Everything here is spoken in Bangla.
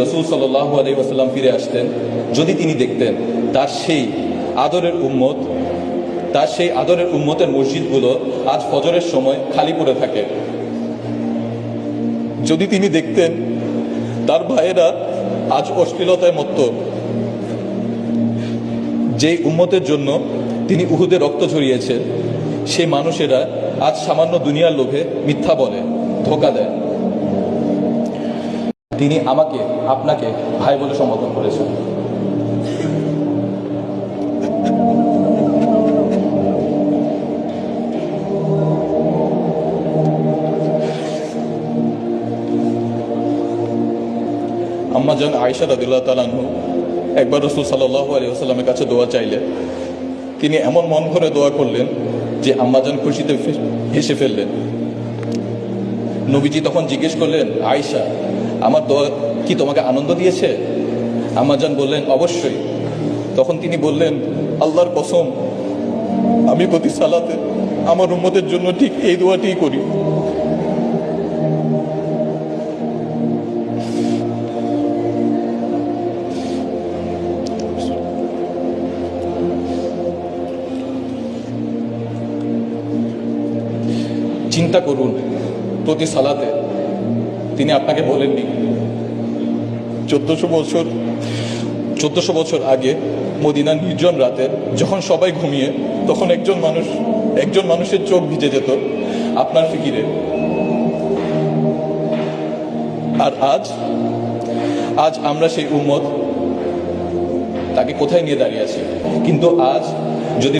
রাসূল সাল্লাল্লাহু আলাইহি ওয়াসাল্লাম ফিরে আসতেন, যদি তিনি দেখতেন তার সেই আদরের উম্মতের মসজিদগুলো আজ ফজরের সময় খালি পড়ে থাকে, যদি তিনি দেখতেন তার ভাইয়েরা আজ অশ্লীলতায় মত্ত, যেই উম্মতের জন্য তিনি উহুদে রক্ত ঝরিয়েছেন, সেই মানুষেরা আজ সামান্য দুনিয়ার লোভে মিথ্যা বলে, ধোঁকা দেয়, তিনি আমাকে আপনাকে ভাই বলে সম্বোধন করেছেন। আম্মাজান আয়েশা রাদিয়াল্লাহু তাআলা আনহু একবার রাসূল সাল্লাল্লাহু আলাইহি ওয়াসাল্লামের কাছে দোয়া চাইলেন। তিনি এমন মন ভরে দোয়া করলেন যে আম্মাজান খুশিতে হেসে ফেললেন। নবীজি তখন জিজ্ঞেস করলেন, আয়েশা, আমার দোয়া কি তোমাকে আনন্দ দিয়েছে? আম্মাজান বললেন, অবশ্যই। তখন তিনি বললেন, আল্লাহর কসম, আমি প্রতি সালাতে আমার উম্মতের জন্য ঠিক এই দোয়াটিই করি। চিন্তা করুন, প্রতি সালাতে তিনি আপনাকে বলেননি 1400 বছর আগে মদিনার নির্জন রাতে যখন সবাই ঘুমিয়ে, তখন একজন মানুষের চোখ ভিজে যেত আপনার ফিকিরে। আর আজ আমরা সেই উম্মত তাকে কোথায় নিয়ে দাঁড়িয়ে আছি। কিন্তু আজ